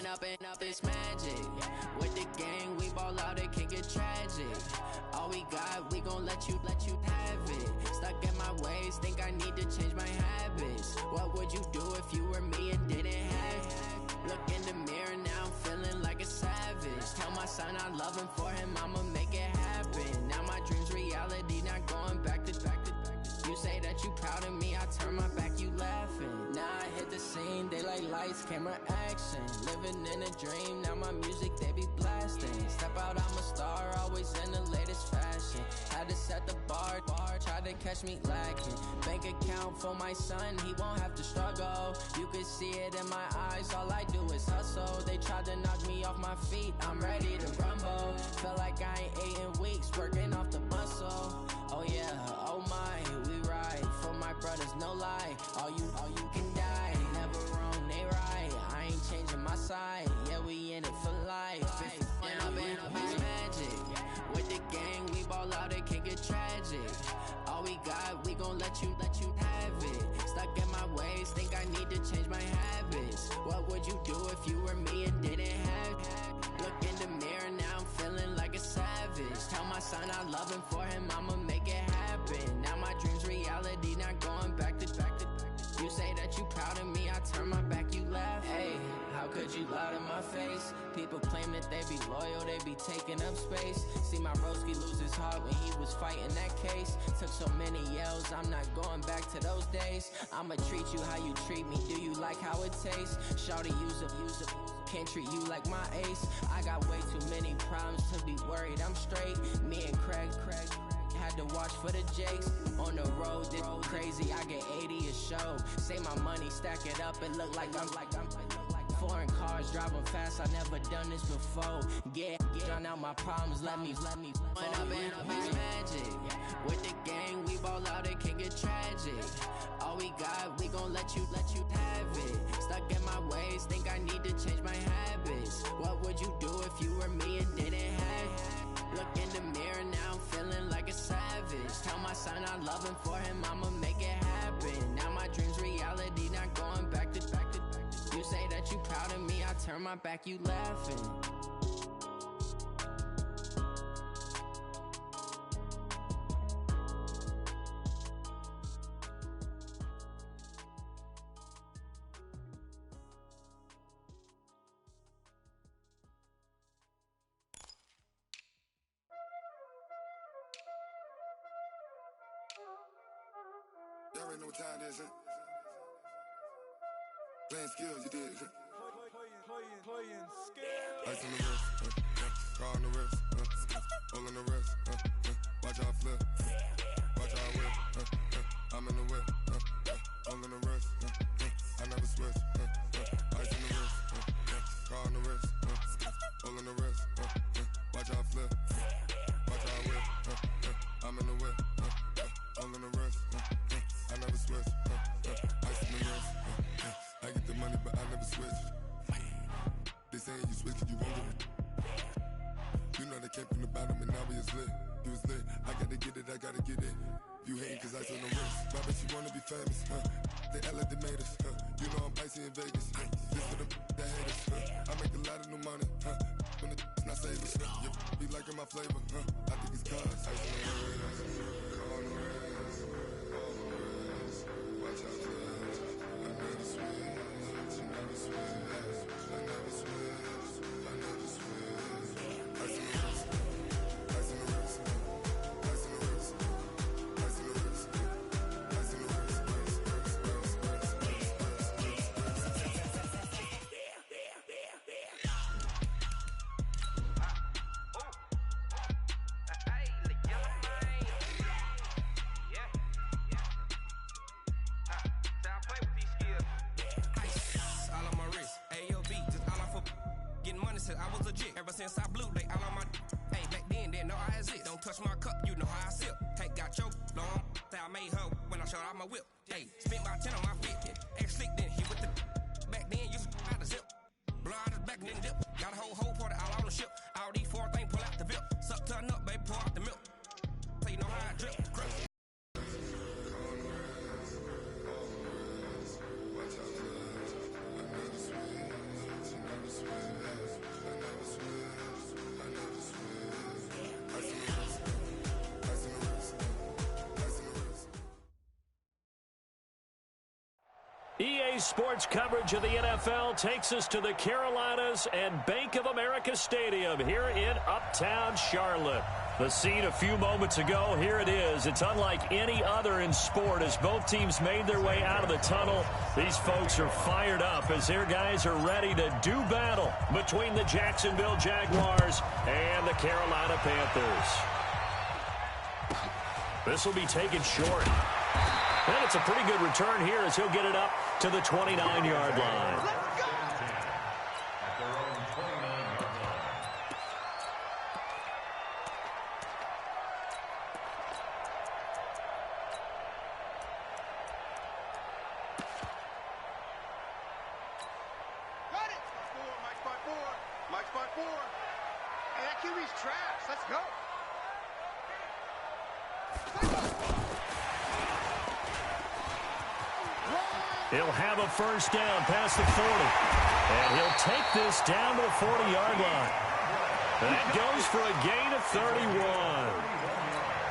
up and up, it's magic. With the gang, we ball out, it can get tragic. All we got, we gon' let you have it. Stuck in my ways, think I need to change my habits. What would you do if you were me and didn't have it? Look in the mirror, now I'm feeling like a savage. Tell my son I love him, for him I'ma make it happen. Now my dream's reality, not going back to. You say that you proud of me, I turn my back, you laughing. Now I hit the scene, daylight lights, camera action. Living in a dream, now my music they be blasting. Step out, I'm a star, always in the latest fashion. Had to set the bar, try to catch me lacking. Bank account for my son, he won't have to struggle. You can see it in my eyes, all I do is hustle. They tried to knock me off my feet, I'm ready to rumble. Feel like I ain't ate in weeks, working off the muscle. Oh yeah, oh my, we ride for my brothers, no lie. All you can die, never wrong, they right. I ain't changing my side, yeah, we in it for life. And up it's magic. With the gang, we ball out, it can get tragic. All we got, we gon' let you have it. Stuck in my ways, think I need to change my habits. What would you do if you were me and didn't have it? Look in the mirror, now I'm feeling like a savage. Tell my son I love him, for him I'ma make it happen. Now my dream's reality, not going back to. You say that you proud of me, I turn my back, you laugh. Hey, how could you lie to my face? People claim that they be loyal, they be taking up space. See my broski lose his heart when he was fighting that case. Took so many yells, I'm not going back to those days. I'ma treat you how you treat me, do you like how it tastes? Shawty, use up. Can't treat you like my ace. I got way too many problems to be worried, I'm straight. Me and Craig had to watch for the Jakes. On the road, this crazy, I get 80 a show. Say my money, stack it up, it look like I'm foreign cars, driving fast, I never done this before. Get drown out my problems, let me When up and up it's magic. With the gang, we ball out, it can get tragic. All we got, we gon' let you have it. Stuck in my ways, think I need to change my habits. What would you do if you were me and didn't have it? Look in the mirror, now I'm feeling like a savage. Tell my son I love him, for him I'ma make it happen. Now my dream's reality, not going back to. You say that you proud of me, I turn my back, you laughing. Y'all already know what time it is, huh? Playing skills, you did, huh? Playing skills. Ice on the wrist, car on the wrist, hole in the wrist, watch out flip, watch out whip, I'm in the whip, hole in the wrist, I never switch, ice on the wrist, car on the wrist, hole in the wrist, watch out flip, watch out whip, I'm in the whip, hole in the wrist, I never switch, ice on the wrist, I get the money but I never switch. They saying you switch, you won't get it. You know they came from the bottom and now we is lit. You was lit, I gotta get it, I gotta get it. You hating cause ice on the wrist. My bitch, you wanna be famous, They Ella, they made us, You know I'm icy in Vegas, This for the that hate us, I make a lot of new money, When the not save us, You be liking my flavor, I think it's cause ice on the wrist, on the wrist, on the wrist. Watch out, please. I never switch, I never switch. I never switch, I never switch. Ice in the wrist, ice in the wrist, ice in the wrist, ice in the wrist, ice in the wrist, I was legit. Ever since I blew, they all on my. Hey, back then, didn't know I exist. Don't touch my cup, you know how I sip. Hey, got your long. I made her when I showed out my whip. Hey, spent about 10 on my 50. Ex-slick, then hit with the. Back then, used to out the zip. Blow out his back, then dip. Got a whole party all on the ship. All these four things, pull out the VIP. Suck, turn up, baby, pour out the milk. So you know how I drip. Crush. Watch out, I never switch, I never switch. EA Sports coverage of the NFL takes us to the Carolinas and Bank of America Stadium here in Uptown Charlotte. The scene a few moments ago, here it is. It's unlike any other in sport as both teams made their way out of the tunnel. These folks are fired up as their guys are ready to do battle between the Jacksonville Jaguars and the Carolina Panthers. This will be taken short. And it's a pretty good return here as he'll get it up to the 29-yard line. He'll have a first down past the 40. And he'll take this down to the 40-yard line. That goes for a gain of 31.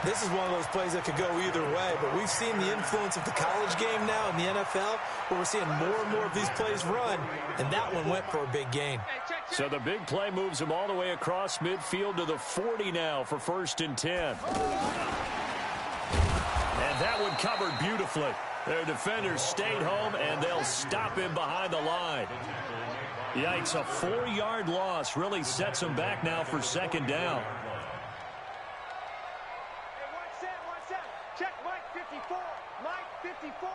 This is one of those plays that could go either way, but we've seen the influence of the college game now in the NFL, where we're seeing more and more of these plays run, and that one went for a big gain. So the big play moves him all the way across midfield to the 40 now for 1st and 10. And that one covered beautifully. Their defenders stayed home, and they'll stop him behind the line. Yikes, a 4-yard loss really sets them back now for 2nd down. Check Mike 54. Mike 54.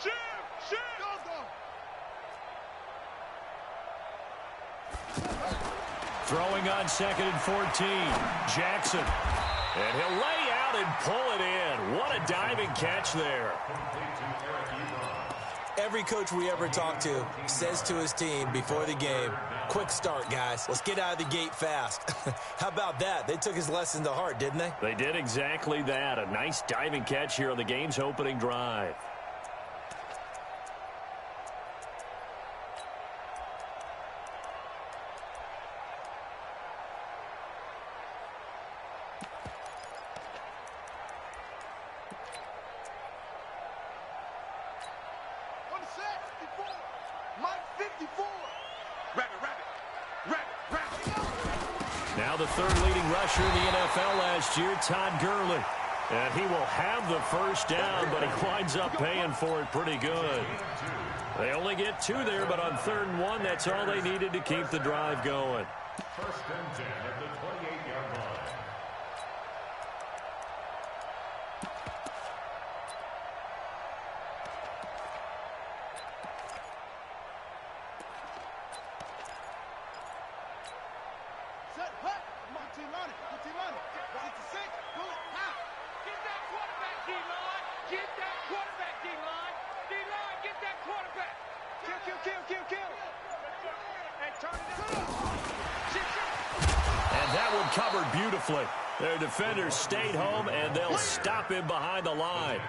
Shoot! Go! Throwing on 2nd and 14. Jackson. And he'll lay out and pull it in. What a diving catch there. Every coach we ever talk to says to his team before the game, quick start, guys. Let's get out of the gate fast. How about that? They took his lesson to heart, didn't they? They did exactly that. A nice diving catch here on the game's opening drive. Now the third leading rusher in the NFL last year, Todd Gurley. And he will have the first down, but he winds up paying for it pretty good. They only get 2 there, but on 3rd and 1, that's all they needed to keep the drive going. 1st and 10 at the 28-yard line. And that one covered beautifully. Their defenders stayed home, and they'll stop him behind the line.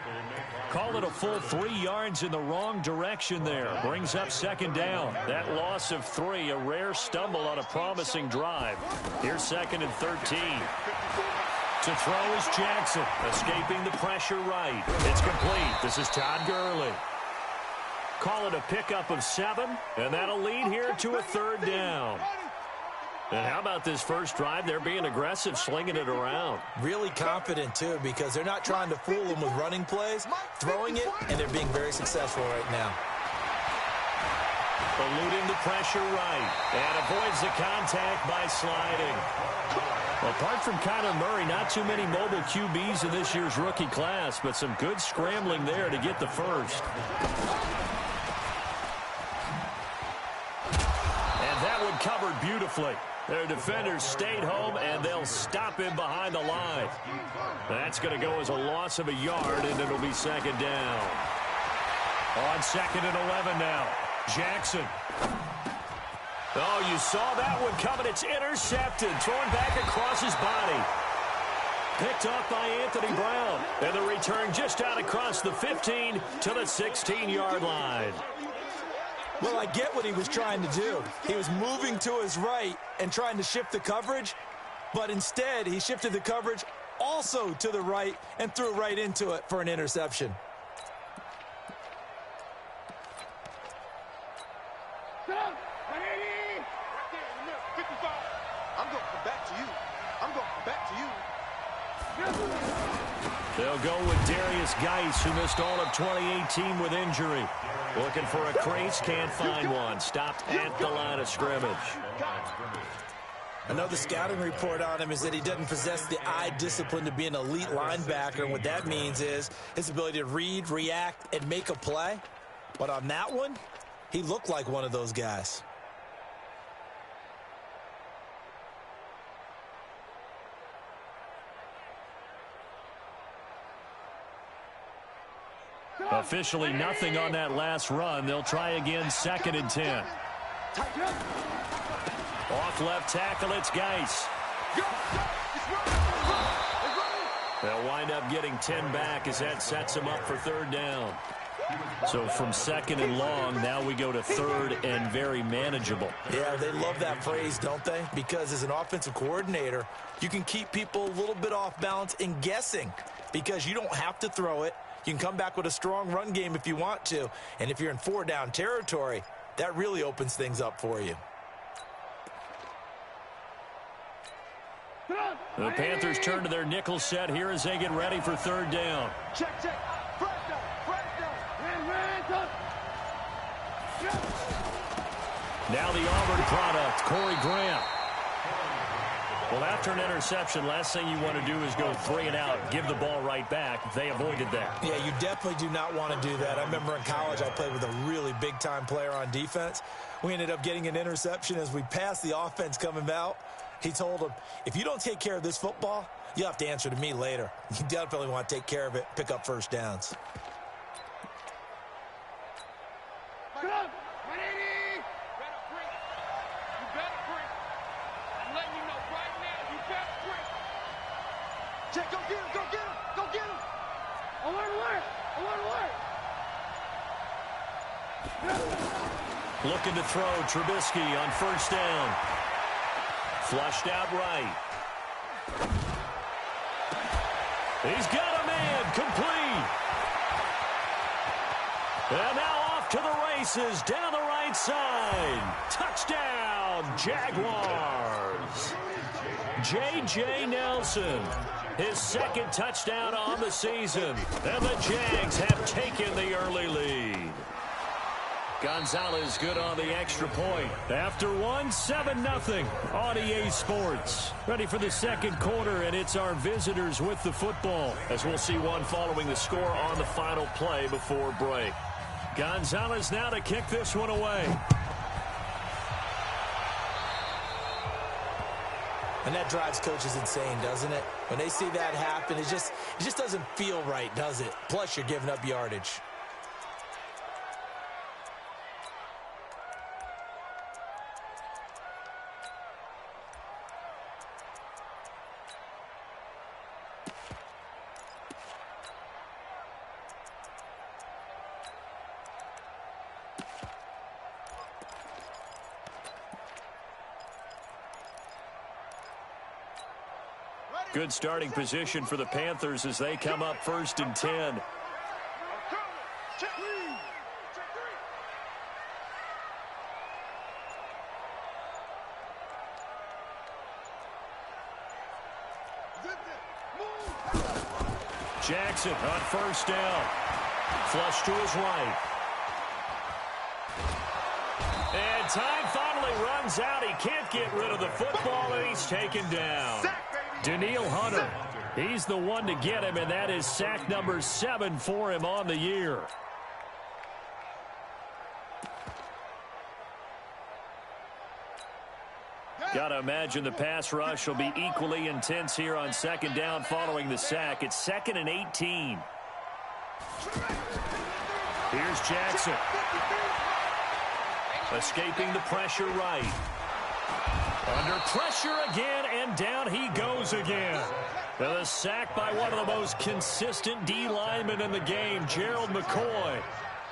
Call it a full 3 yards in the wrong direction there. Brings up 2nd down. That loss of 3, a rare stumble on a promising drive. Here's 2nd and 13. To throw is Jackson, escaping the pressure right. It's complete. This is Todd Gurley. Call it a pickup of 7, and that'll lead here to a 3rd down. And how about this first drive? They're being aggressive, slinging it around. Really confident, too, because they're not trying to fool them with running plays, throwing it, and they're being very successful right now. Eluding the pressure right, and avoids the contact by sliding. Apart from Kyler Murray, not too many mobile QBs in this year's rookie class, but some good scrambling there to get the first. And that one covered beautifully. Their defenders stayed home, and they'll stop him behind the line. That's going to go as a loss of a yard, and it'll be 2nd down. On 2nd and 11 now. Jackson. Oh, you saw that one coming. It's intercepted. Thrown back across his body. Picked off by Anthony Brown. And the return just out across the 15 to the 16-yard line. Well, I get what he was trying to do. He was moving to his right and trying to shift the coverage, but instead he shifted the coverage also to the right and threw right into it for an interception. go with Darius Geis, who missed all of 2018 with injury. Looking for a crease, can't find one. Stopped at the line of scrimmage. Another scouting report on him is that he doesn't possess the eye discipline to be an elite linebacker. And what that means is his ability to read, react, and make a play. But on that one, he looked like one of those guys. Officially nothing on that last run. They'll try again, 2nd and 10. Off left tackle, it's Geis. They'll wind up getting 10 back as that sets them up for 3rd down. So from 2nd and long, now we go to 3rd and very manageable. Yeah, they love that phrase, don't they? Because as an offensive coordinator, you can keep people a little bit off balance and guessing because you don't have to throw it. You can come back with a strong run game if you want to. And if you're in 4-down territory, that really opens things up for you. The Panthers turn to their nickel set here as they get ready for 3rd down. Check. Fresh down. Hands up. Now the Auburn product, Corey Grant. Well, after an interception, last thing you want to do is go 3 and out, give the ball right back. They avoided that. Yeah, you definitely do not want to do that. I remember in college I played with a really big-time player on defense. We ended up getting an interception as we passed the offense coming out. He told him, if you don't take care of this football, you'll have to answer to me later. You definitely want to take care of it, pick up 1st downs. Get up. 180. You better break. I'm letting you know right now, you better break. Check, go get him. Alert. Looking to throw, Trubisky on 1st down. Flushed out right. He's got a man, complete. And now off to the races, down the right side. Touchdown, Jaguars. J.J. Nelson, his 2nd touchdown on the season. And the Jags have taken the early lead. Gonzalez good on the extra point. After 7-0 on EA Sports. Ready for the 2nd quarter, and it's our visitors with the football. As we'll see one following the score on the final play before break. Gonzalez now to kick this one away. And that drives coaches insane, doesn't it? When they see that happen, it just doesn't feel right, does it? Plus, you're giving up yardage. Good starting position for the Panthers as they come up 1st and 10. Jackson on 1st down. Flush to his right. And time finally runs out. He can't get rid of the football, and he's taken down. Daniil Hunter, he's the one to get him, and that is sack number 7 for him on the year. Got to imagine the pass rush will be equally intense here on 2nd down following the sack. It's 2nd and 18. Here's Jackson. Escaping the pressure right. Under pressure again, and down he goes again. The sack by one of the most consistent D linemen in the game, Gerald McCoy.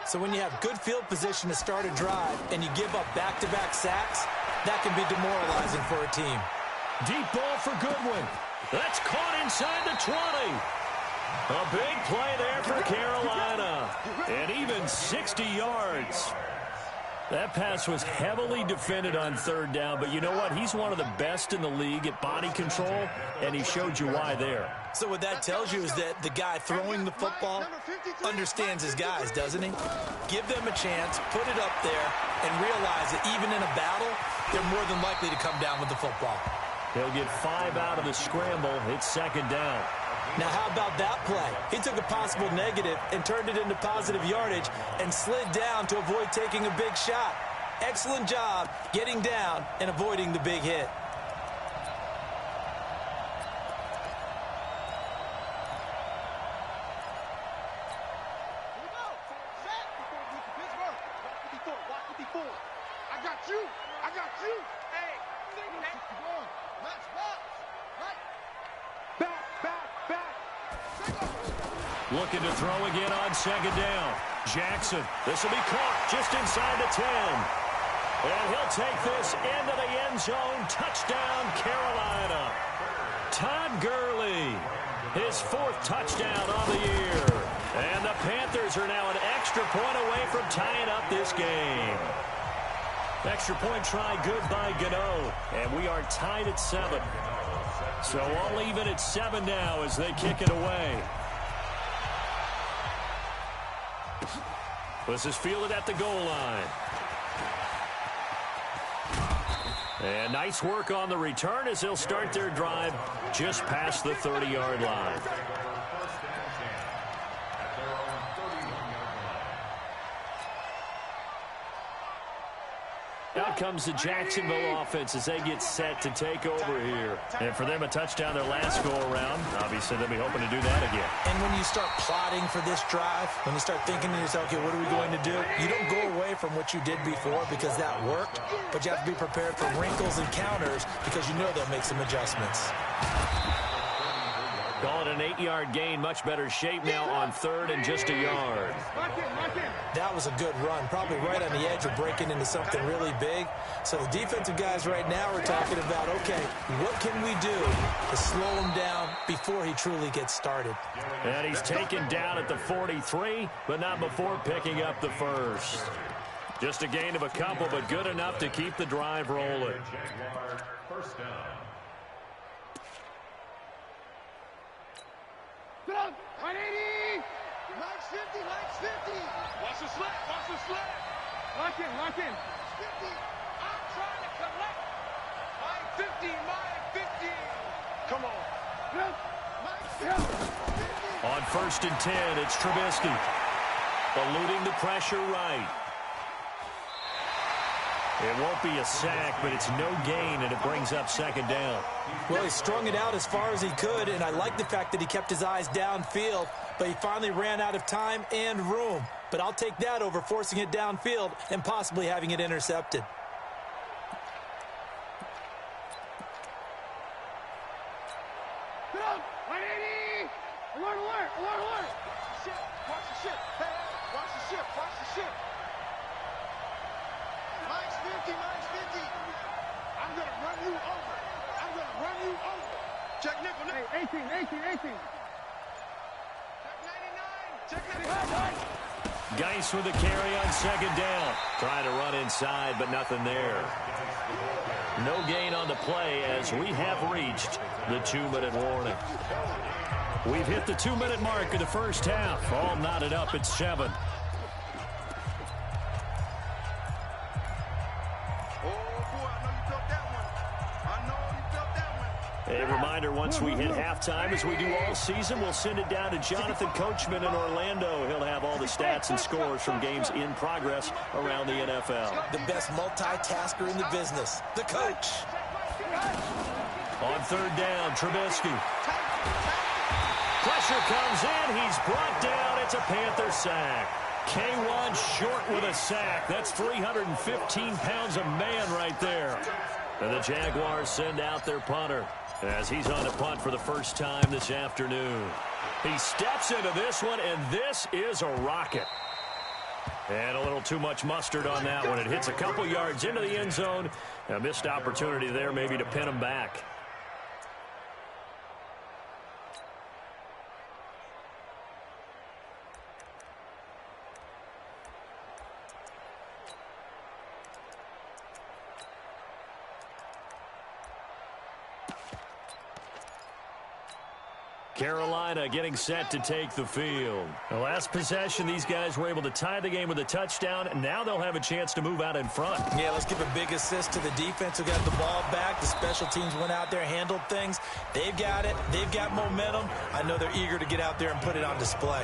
So when you have good field position to start a drive and you give up back-to-back sacks, that can be demoralizing for a team. Deep ball for Goodwin. That's caught inside the 20. A big play there for Carolina. And even 60 yards. That pass was heavily defended on third down, but you know what? He's one of the best in the league at body control, and he showed you why there. So what that tells you is that the guy throwing the football understands his guys, doesn't he? Give them a chance, put it up there, and realize that even in a battle, they're more than likely to come down with the football. He'll get 5 out of the scramble. It's second down. Now, how about that play? He took a possible negative and turned it into positive yardage and slid down to avoid taking a big shot. Excellent job getting down and avoiding the big hit. Looking to throw again on second down. Jackson, this will be caught just inside the 10. And he'll take this into the end zone. Touchdown, Carolina. Todd Gurley, his 4th touchdown on the year. And the Panthers are now an extra point away from tying up this game. Extra point try good by Gano. And we are tied at 7. So all even at 7 now as they kick it away. This is fielded at the goal line. And nice work on the return as they'll start their drive just past the 30-yard line. Out comes the Jacksonville offense as they get set to take over here. And for them, a touchdown their last go-around. Obviously, they'll be hoping to do that again. And when you start plotting for this drive, when you start thinking to yourself, okay, what are we going to do? You don't go away from what you did before because that worked, but you have to be prepared for wrinkles and counters because you know they'll make some adjustments. Call it an 8-yard gain. Much better shape now on 3rd and just a yard. That was a good run, probably right on the edge of breaking into something really big. So the defensive guys right now are talking about, okay, what can we do to slow him down before he truly gets started? And he's taken down at the 43, but not before picking up the first. Just a gain of a couple, but good enough to keep the drive rolling. First down. Get up! 180! Max 50, Max 50! Watch the slant, watch the slant! Lock in, lock in! 50! I'm trying to collect! Mine 50, mine 50! Come on! Get up! Max 50! On 1st and 10, it's Trubisky. Eluding the pressure right. It won't be a sack, but it's no gain, and it brings up second down. Well, he strung it out as far as he could, and I like the fact that he kept his eyes downfield, but he finally ran out of time and room. But I'll take that over forcing it downfield and possibly having it intercepted. Get up! 180! Alert, alert, alert, alert! Ship, watch the ship! Hey, watch the ship, watch the ship! Mine's 50, mine's 50! I'm gonna run you over! I'm gonna run you over! Check nickel, nickel! Hey, 18, 18, 18! Check 99! Check 99! Geis with a carry on second down. Trying to run inside, but nothing there. No gain on the play as we have reached the 2-minute warning. We've hit the 2-minute mark of the first half. All knotted up at 7. A reminder, once we hit halftime, as we do all season, we'll send it down to Jonathan Coachman in Orlando. He'll have all the stats and scores from games in progress around the NFL. The best multitasker in the business, the coach. On 3rd down, Trubisky. Pressure comes in. He's brought down. It's a Panther sack. K1 short with a sack. That's 315 pounds of man right there. And the Jaguars send out their punter as he's on the punt for the first time this afternoon. He steps into this one, and this is a rocket. And a little too much mustard on that one. It hits a couple yards into the end zone. A missed opportunity there maybe to pin him back. Carolina getting set to take the field. The last possession, these guys were able to tie the game with a touchdown, and now they'll have a chance to move out in front. Yeah, let's give a big assist to the defense who got the ball back. The special teams went out there, handled things. They've got it. They've got momentum. I know they're eager to get out there and put it on display.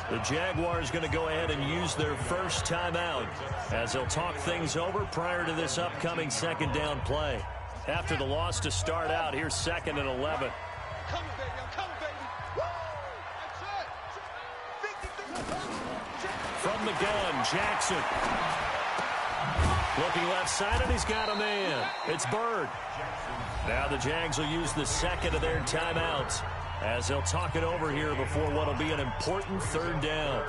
The Jaguars going to go ahead and use their first timeout as they'll talk things over prior to this upcoming second down play. After the loss to start out, here's 2nd and 11. Coming, baby. I'm coming, baby. Woo! That's it. From the gun, Jackson. Looking left side, and he's got a man. It's Bird. Now the Jags will use the second of their timeouts as they'll talk it over here before what will be an important third down.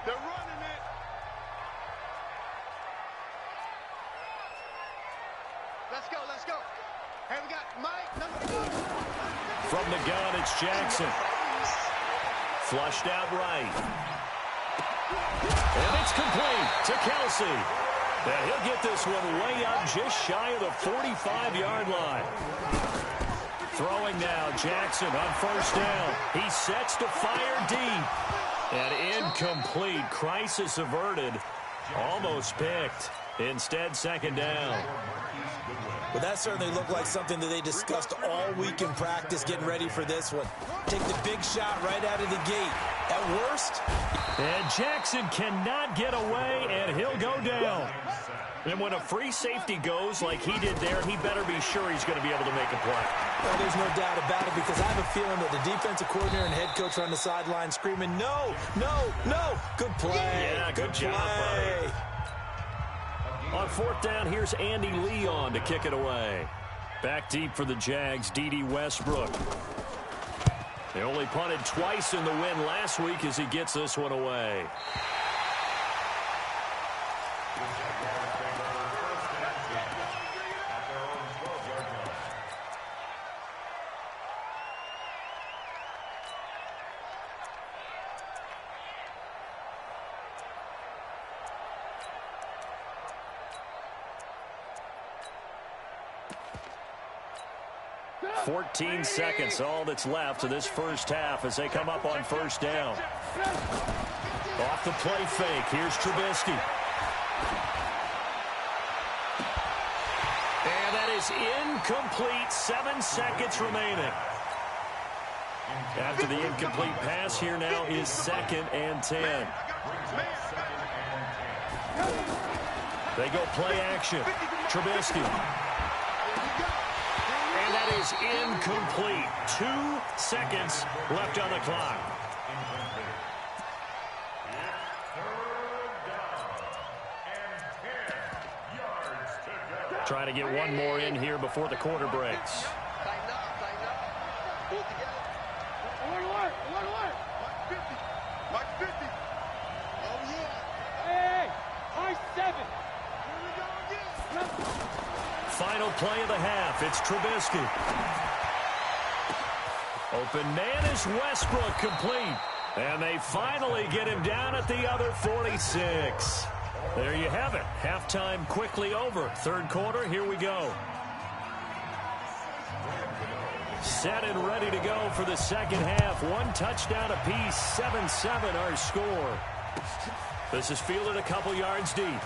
They're running it. Let's go, let's go. Hey, we got Mike. From the gun, it's Jackson. Flushed out right. And it's complete to Kelsey. And he'll get this one way up just shy of the 45-yard line. Throwing now, Jackson on first down. He sets to fire deep. And incomplete. Crisis averted. Almost picked. Instead, second down. Well, that certainly looked like something that they discussed all week in practice getting ready for this one. Take the big shot right out of the gate. At worst. And Jackson cannot get away, and he'll go down. And when a free safety goes like he did there, he better be sure he's going to be able to make a play. Well, there's no doubt about it, because I have a feeling that the defensive coordinator and head coach are on the sideline screaming, no, no, no. Good play. Yeah, good job, buddy. On fourth down, here's Andy Leon to kick it away. Back deep for the Jags, D.D. Westbrook. They only punted twice in the win last week as he gets this one away. – 14 seconds, all that's left of this first half as they come up on first down. Off the play fake, here's Trubisky. And that is incomplete, 7 seconds remaining. After the incomplete pass, here now is 2nd and 10. They go play action. Trubisky. And that is incomplete. 2 seconds left on the clock. Trying to get one more in here before the quarter breaks. Tighten up, tighten up. Pull it together. Alert. Mark 50. Oh, yeah. Hey, high 7. Here we go again. Final play of the half. It's Trubisky. Open man is Westbrook, complete. And they finally get him down at the other 46. There you have it. Halftime quickly over. Third quarter, here we go. Set and ready to go for the second half. 1 touchdown apiece, 7-7 our score. This is fielded a couple yards deep.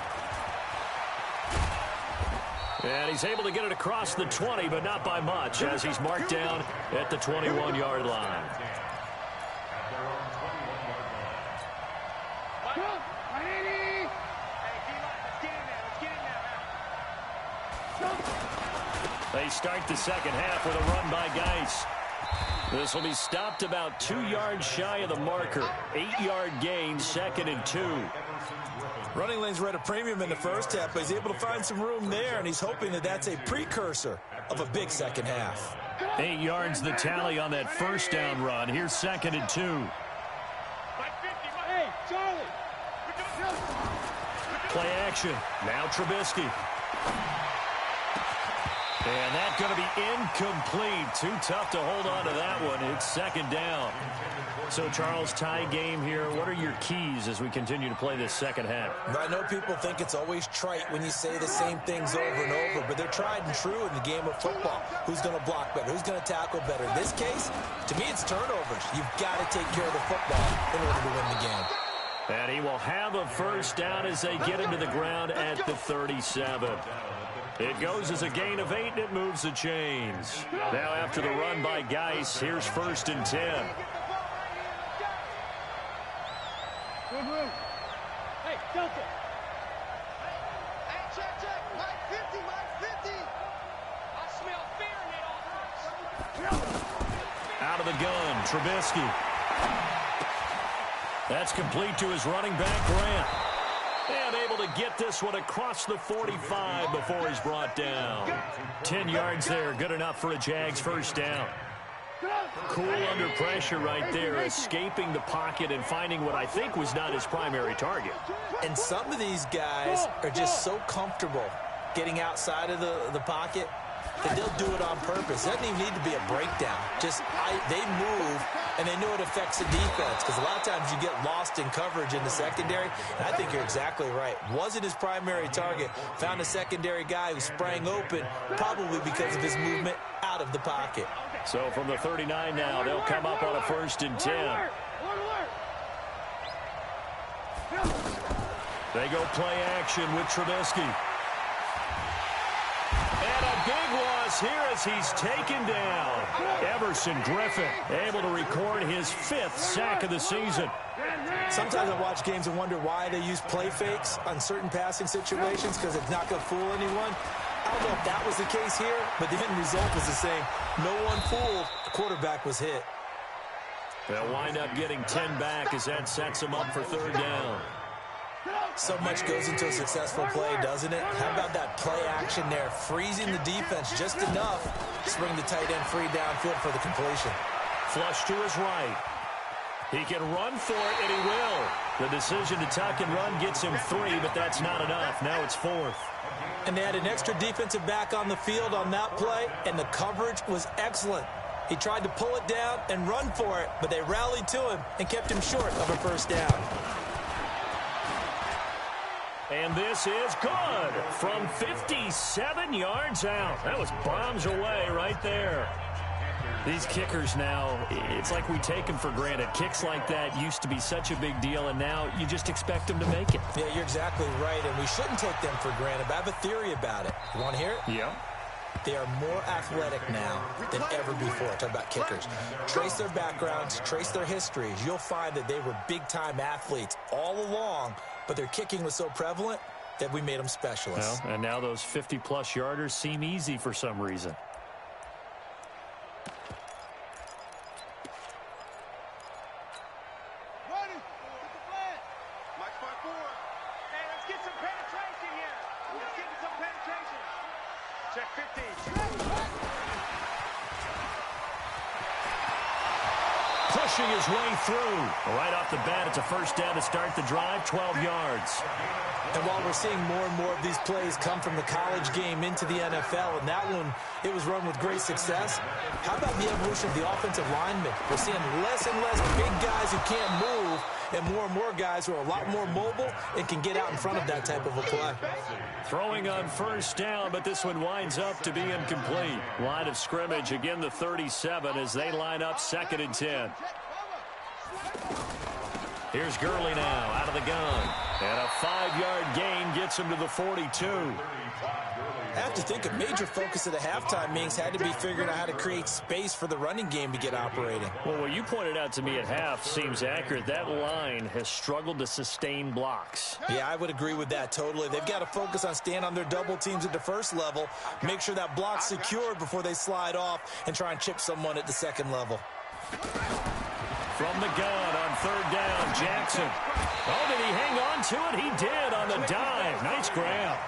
And he's able to get it across the 20, but not by much, as he's marked down at the 21-yard line. They start the second half with a run by Geis. This will be stopped about 2 yards shy of the marker. 8-yard gain, 2nd and 2. Running lanes were at a premium in the first half, but he's able to find some room there, and he's hoping that that's a precursor of a big second half. 8 yards the tally on that first down run. Here's 2nd and 2. Hey, Charlie. Play action. Now Trubisky. And that's going to be incomplete. Too tough to hold on to that one. It's second down. So, Charles, tie game here. What are your keys as we continue to play this second half? I know people think it's always trite when you say the same things over and over, but they're tried and true in the game of football. Who's going to block better? Who's going to tackle better? In this case, to me, it's turnovers. You've got to take care of the football in order to win the game. And he will have a first down as they get him to the ground at the 37. It goes as a gain of 8, and it moves the chains. Now after the run by Geis, here's 1st and 10. Hey, Delta. Hey, check. Mike 50, Mike 50. I smell fear in that offense. Out of the gun, Trubisky. That's complete to his running back, Grant. And able to get this one across the 45 before he's brought down. 10 yards there, good enough for a Jags first down. Cool under pressure right there, escaping the pocket and finding what I think was not his primary target. And some of these guys are just so comfortable getting outside of the pocket that they'll do it on purpose. It doesn't even need to be a breakdown. They move, and they know it affects the defense, because a lot of times you get lost in coverage in the secondary. And I think you're exactly right. Wasn't his primary target. Found a secondary guy who sprang open, probably because of his movement out of the pocket. So from the 39 now, they'll come up on a 1st and 10. They go play action with Trubisky. And a big loss here as he's taken down. Everson Griffin able to record his 5th sack of the season. Sometimes I watch games and wonder why they use play fakes on certain passing situations, because it's not going to fool anyone. I don't know if that was the case here, but the end result was the same. No one fooled. The quarterback was hit. They'll wind up getting 10 back as that sets them up for 3rd down. So much goes into a successful play, doesn't it? How about that play action there? Freezing the defense just enough to bring the tight end free downfield for the completion. Flush to his right. He can run for it, and he will. The decision to tuck and run gets him 3, but that's not enough. Now it's 4th. And they had an extra defensive back on the field on that play, and the coverage was excellent. He tried to pull it down and run for it, but they rallied to him and kept him short of a first down. And this is good from 57 yards out. That was bombs away right there. These kickers now, it's like we take them for granted. Kicks like that used to be such a big deal, and now you just expect them to make it. Yeah, you're exactly right, and we shouldn't take them for granted. But I have a theory about it. You want to hear it? Yeah. They are more athletic now than ever before. Talk about kickers. Trace their backgrounds, trace their histories. You'll find that they were big-time athletes all along, but their kicking was so prevalent that we made them specialists. Well, and now those 50-plus yarders seem easy for some reason. Pushing his way through. Right off the bat, it's a first down to start the drive, 12 yards. And while we're seeing more and more of these plays come from the college game into the NFL, and that one, it was run with great success, how about the evolution of the offensive linemen? We're seeing less and less big guys who can't move, and more guys who are a lot more mobile and can get out in front of that type of a play. Throwing on first down, but this one winds up to be incomplete. Line of scrimmage, again the 37 as they line up 2nd and 10. Here's Gurley now out of the gun. And a 5-yard gain gets him to the 42. I have to think a major focus of the halftime meetings had to be figuring out how to create space for the running game to get operating. Well, what you pointed out to me at half seems accurate. That line has struggled to sustain blocks. Yeah, I would agree with that totally. They've got to focus on staying on their double teams at the first level, make sure that block's secured before they slide off and try and chip someone at the second level. From the gun on 3rd down, Jackson. Oh, did he hang on to it? He did on the dive. Nice grab.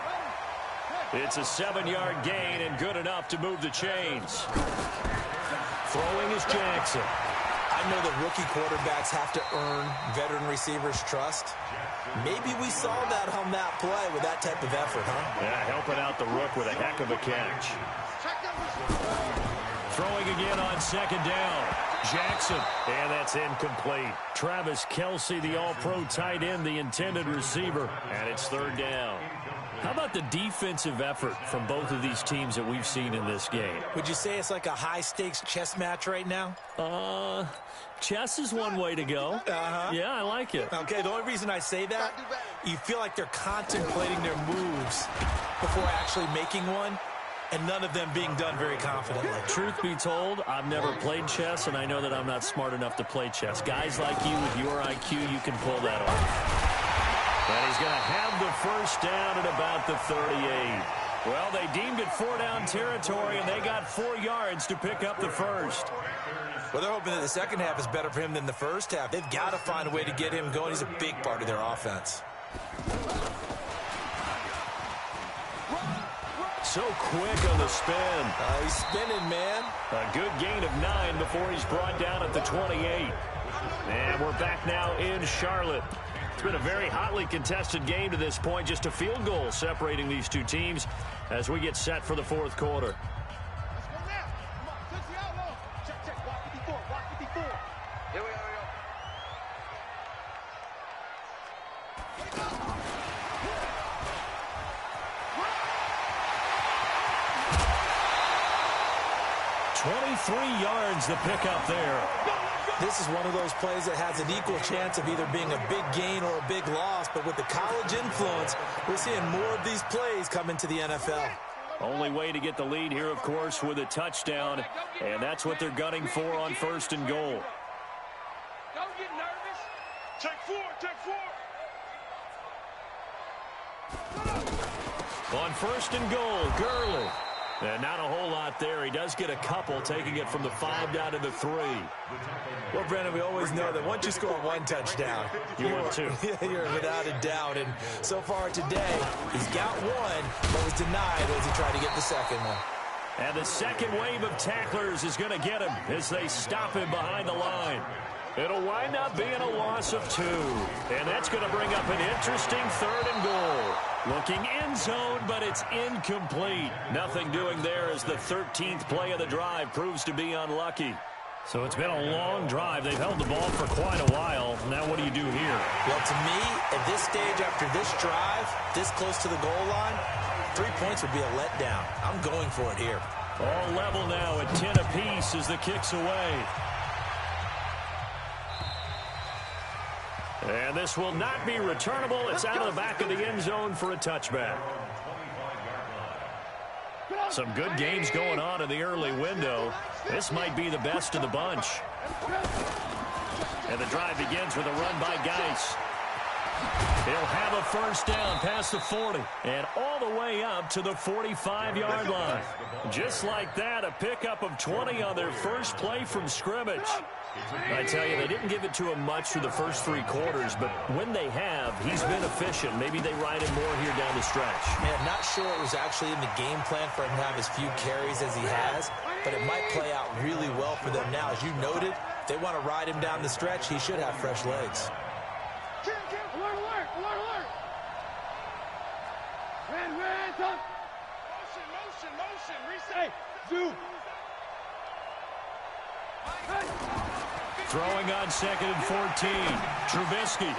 It's a 7-yard gain and good enough to move the chains. Throwing is Jackson. I know that rookie quarterbacks have to earn veteran receivers' trust. Maybe we saw that on that play with that type of effort, huh? Yeah, helping out the rook with a heck of a catch. Throwing again on second down. Jackson, and that's incomplete. Travis Kelce, the all-pro tight end, the intended receiver, and it's third down. How about the defensive effort from both of these teams that we've seen in this game? Would you say it's like a high-stakes chess match right now? Chess is one way to go. Yeah, I like it. Okay, the only reason I say that, you feel like they're contemplating their moves before actually making one, and none of them being done very confidently. Truth be told, I've never played chess, and I know that I'm not smart enough to play chess. Guys like you with your IQ, you can pull that off. And he's going to have the first down at about the 38. Well, they deemed it 4-down territory, and they got 4 yards to pick up the first. Well, they're hoping that the second half is better for him than the first half. They've got to find a way to get him going. He's a big part of their offense. So quick on the spin. He's spinning, man. A good gain of 9 before he's brought down at the 28. And we're back now in Charlotte. It's been a very hotly contested game to this point. Just a field goal separating these two teams as we get set for the fourth quarter. Here we go. 23 yards the pickup there. This is one of those plays that has an equal chance of either being a big gain or a big loss, but with the college influence, we're seeing more of these plays come into the NFL. Only way to get the lead here, of course, with a touchdown, and that's what they're gunning for on first and goal. Don't get nervous. Take 4. On first and goal, Gurley. And not a whole lot there. He does get a couple, taking it from the 5 down to the 3. Well, Brendan, we always know that once you score one touchdown, you're without a doubt. And so far today, he's got one, but was denied as he tried to get the second one. And the second wave of tacklers is going to get him as they stop him behind the line. It'll wind up being a loss of 2. And that's going to bring up an interesting third and goal. Looking end zone, but it's incomplete. Nothing doing there as the 13th play of the drive proves to be unlucky. So it's been a long drive. They've held the ball for quite a while. Now what do you do here? Well, to me, at this stage after this drive, this close to the goal line, 3 points would be a letdown. I'm going for it here. All level now at 10 apiece as the kick's away. And this will not be returnable. It's out of the back of the end zone for a touchback. Some good games going on in the early window. This might be the best of the bunch. And the drive begins with a run by Geis. He'll have a first down past the 40 and all the way up to the 45-yard line. Just like that, a pickup of 20 on their first play from scrimmage. I tell you, they didn't give it to him much through the first 3 quarters, but when they have, he's been efficient. Maybe they ride him more here down the stretch. Man, not sure it was actually in the game plan for him to have as few carries as he has, but it might play out really well for them now. As you noted, if they want to ride him down the stretch, he should have fresh legs. Alert! Motion, reset. Zoom. Throwing on second and 14. Trubisky.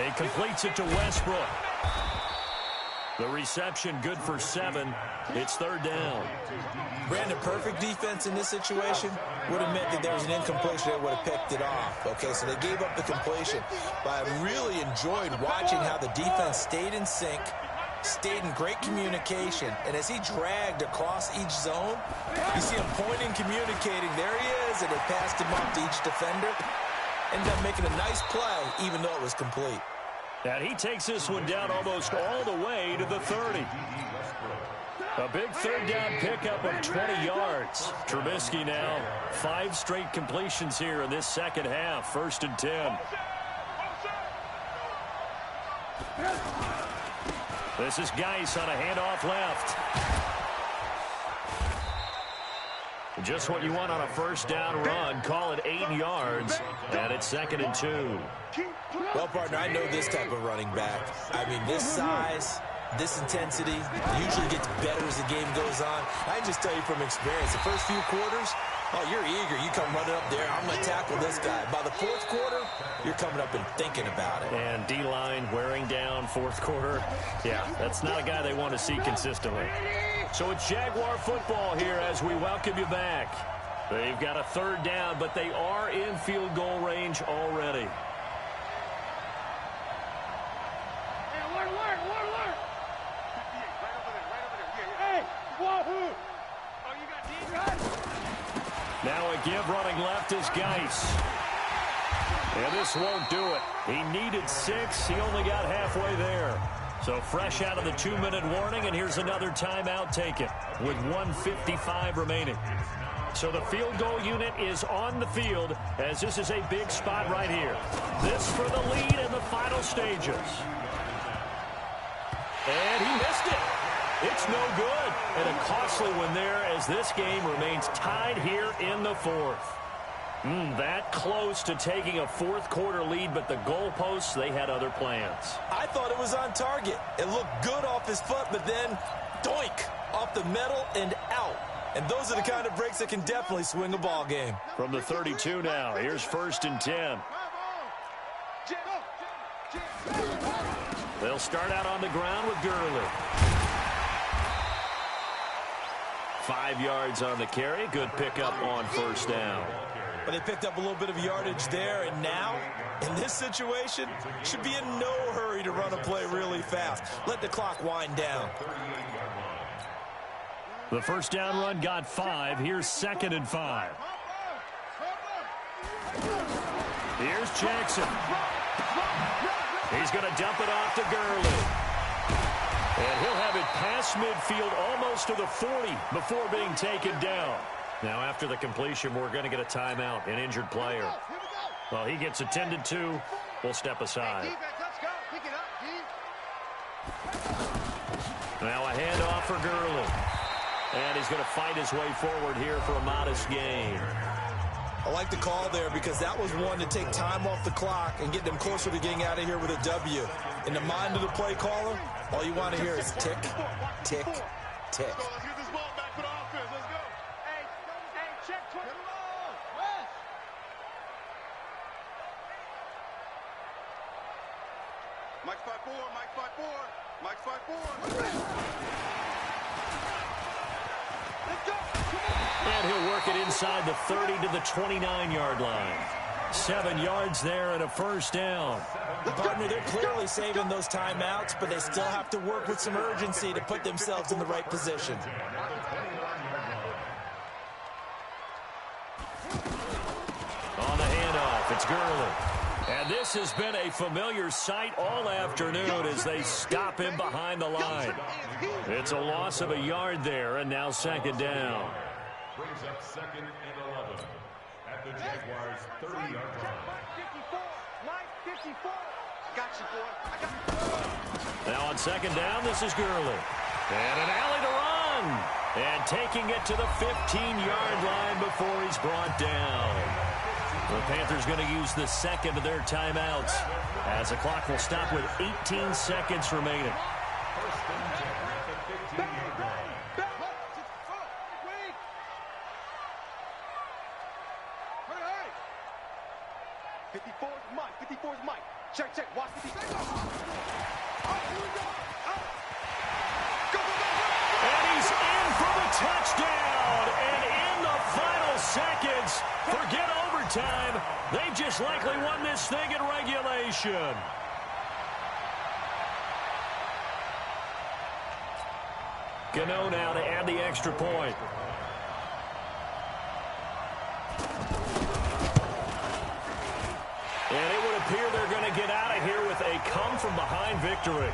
He completes it to Westbrook. The reception good for 7. It's third down. Brandon, perfect defense in this situation would have meant that there was an incompletion that would have picked it off. Okay, so they gave up the completion. But I really enjoyed watching how the defense stayed in sync, stayed in great communication, and as he dragged across each zone, you see him pointing, communicating. There he is, and they passed him off to each defender. Ended up making a nice play, even though it was complete. And he takes this one down almost all the way to the 30. A big third down pickup of 20 yards. Trubisky now 5 straight completions here in this second half. First and 10. This is Geis on a handoff left. Just what you want on a first down run. Call it 8 yards. And it's second and 2. Well, partner, I know this type of running back. I mean, this size, this intensity usually gets better as the game goes on. I can just tell you from experience, the first few quarters, oh, you're eager. You come running up there, I'm going to tackle this guy. By the fourth quarter, you're coming up and thinking about it. And D-line wearing down fourth quarter. Yeah, that's not a guy they want to see consistently. So it's Jaguar football here as we welcome you back. They've got a third down, but they are in field goal range already. Now a give running left is Geis. And this won't do it. He needed 6. He only got halfway there. So fresh out of the 2-minute warning, and here's another timeout taken with 1:55 remaining. So the field goal unit is on the field as this is a big spot right here. This for the lead in the final stages. And he missed it. It's no good. And a costly one there as this game remains tied here in the fourth. That close to taking a fourth quarter lead, but the goalposts, they had other plans. I thought it was on target. It looked good off his foot, but then doink, off the metal and out. And those are the kind of breaks that can definitely swing a ball game. From the 32 now, here's 1st and 10. They'll start out on the ground with Gurley. 5 yards on the carry. Good pickup on first down. But they picked up a little bit of yardage there, and now, in this situation, should be in no hurry to run a play really fast. Let the clock wind down. The first down run got 5. Here's 2nd and 5. Here's Jackson. He's going to dump it off to Gurley. And he'll have it past midfield almost to the 40 before being taken down. Now, after the completion, we're going to get a timeout, an injured player. Well, he gets attended to. We'll step aside. Now a handoff for Gurley. And he's going to fight his way forward here for a modest gain. I like the call there because that was one to take time off the clock and get them closer to getting out of here with a W. In the mind of the play caller, all you want to hear is tick, tick, tick. Let's get this ball back for the offense. Let's go. Hey, check 20. Mike's 5-4, Mike's 5-4, Mike's 5-4. And he'll work it inside the 30 to the 29-yard line. 7 yards there and a first down. Partner, they're clearly saving those timeouts, but they still have to work with some urgency to put themselves in the right position. On the handoff, it's Gurley. And this has been a familiar sight all afternoon as they stop him behind the line. It's a loss of a yard there, and now 2nd down. Brings up 2nd and 11 at the Jaguars' 30-yard line. Mike 54. Got you, boy. Now on 2nd down, this is Gurley. And an alley to run. And taking it to the 15-yard line before he's brought down. The Panthers going to use the second of their timeouts as the clock will stop with 18 seconds remaining. First and 10 at the 15-yard line. 54 is Mike. 54 is Mike. Check. Watch 54. And he's in for the touchdown. And in the final seconds, forget overtime. They just likely won this thing in regulation. Gano now to add the extra point. And it would appear they're going to get out of here with a come-from-behind victory.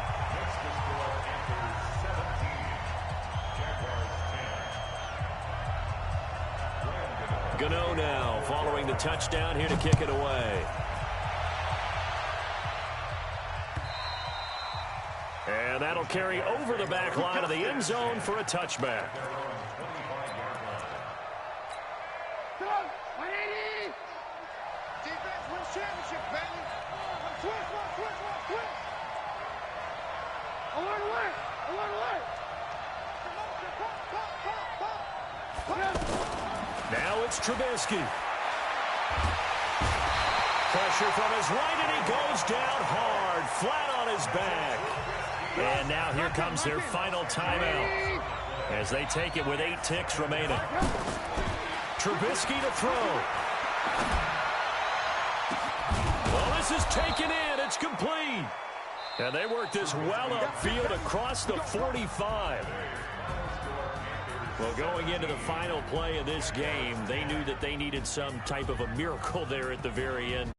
Gano now following the touchdown here to kick it away. And that'll carry over the back line of the end zone for a touchback. Defense wins championship, baby. Now it's Trubisky. Pressure from his right, and he goes down hard, flat on his back. And now here comes their final timeout as they take it with 8 ticks remaining. Trubisky to throw. Well, this is taken in. It's complete. And they work this well upfield across the 45. Well, going into the final play of this game, they knew that they needed some type of a miracle there at the very end.